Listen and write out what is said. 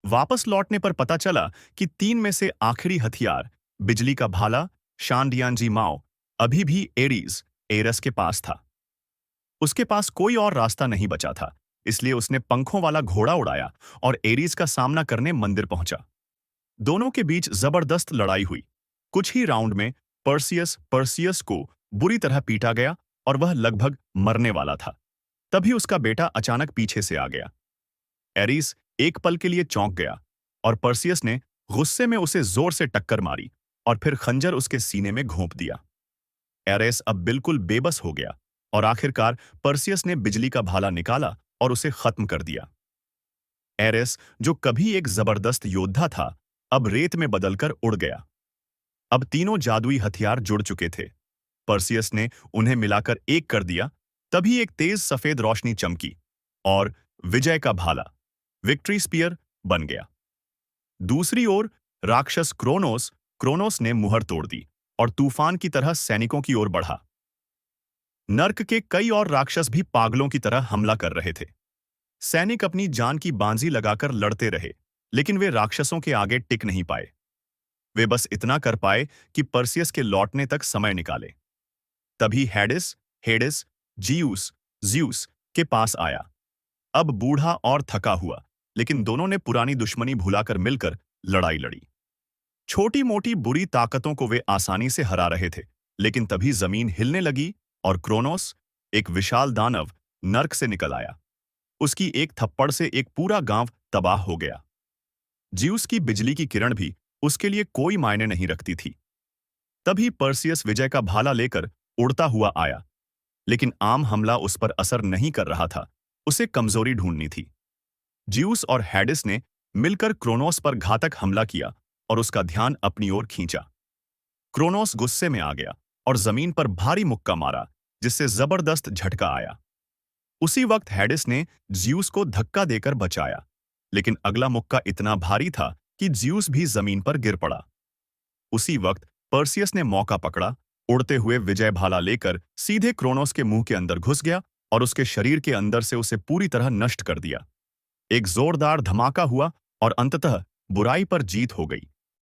वापस लौटने पर पता चला कि तीन में से आखिरी हथियार, बिजली का भाला, शानडियानजी माओ, अभी भी एरस के पास था। उसके पास कोई और रास्ता नहीं बचा था, इसलिए उसने पंखों वाला घोड़ा उड़ाया और एरीज का सामना करने मंदिर पहुंचा। दोनों के बीच जबरदस्त लड़ाई हुई। कुछ ही राउंड में पर्सियस को बुरी तरह पीटा गया और वह लगभग मरने वाला था। तभी उसका बेटा अचानक पीछे से आ गया। एरीस एक पल के लिए चौंक गया और पर्सियस ने गुस्से में उसे जोर से टक्कर मारी और फिर खंजर उसके सीने में घोंप दिया। एरेस अब बिल्कुल बेबस हो गया और आखिरकार पर्सियस ने बिजली का भाला निकाला और उसे खत्म कर दिया। एरेस, जो कभी एक जबरदस्त योद्धा था, अब रेत में बदलकर उड़ गया। अब तीनों जादुई हथियार जुड़ चुके थे। पर्सियस ने उन्हें मिलाकर एक कर दिया। तभी एक तेज सफेद रोशनी चमकी और विजय का भाला, विक्ट्री स्पीयर, बन गया। दूसरी ओर राक्षस क्रोनोस ने मुहर तोड़ दी और तूफान की तरह सैनिकों की ओर बढ़ा। नर्क के कई और राक्षस भी पागलों की तरह हमला कर रहे थे। सैनिक अपनी जान की बांजी लगाकर लड़ते रहे, लेकिन वे राक्षसों के आगे टिक नहीं पाए। वे बस इतना कर पाए कि पर्सियस के लौटने तक समय निकाले। तभी हेडिस ज्यूस के पास आया। अब बूढ़ा और थका हुआ, लेकिन दोनों ने पुरानी दुश्मनी भुलाकर मिलकर लड़ाई लड़ी। छोटी मोटी बुरी ताकतों को वे आसानी से हरा रहे थे, लेकिन तभी जमीन हिलने लगी और क्रोनोस, एक विशाल दानव, नर्क से निकल आया। उसकी एक थप्पड़ से एक पूरा गांव तबाह हो गया। ज्यूस की बिजली की किरण भी उसके लिए कोई मायने नहीं रखती थी। तभी पर्सियस विजय का भाला लेकर उड़ता हुआ आया, लेकिन आम हमला उस पर असर नहीं कर रहा था। उसे कमजोरी ढूंढनी थी। ज्यूस और हेडिस ने मिलकर क्रोनोस पर घातक हमला किया और उसका ध्यान अपनी ओर खींचा। क्रोनोस गुस्से में आ गया और जमीन पर भारी मुक्का मारा, जिससे जबरदस्त झटका आया। उसी वक्त हेडिस ने ज्यूस को धक्का देकर बचाया, लेकिन अगला मुक्का इतना भारी था कि ज्यूस भी जमीन पर गिर पड़ा। उसी वक्त पर्सियस ने मौका पकड़ा, उड़ते हुए विजय भाला लेकर सीधे क्रोनोस के मुंह के अंदर घुस गया और उसके शरीर के अंदर से उसे पूरी तरह नष्ट कर दिया। एक जोरदार धमाका हुआ और अंततः बुराई पर जीत हो गई।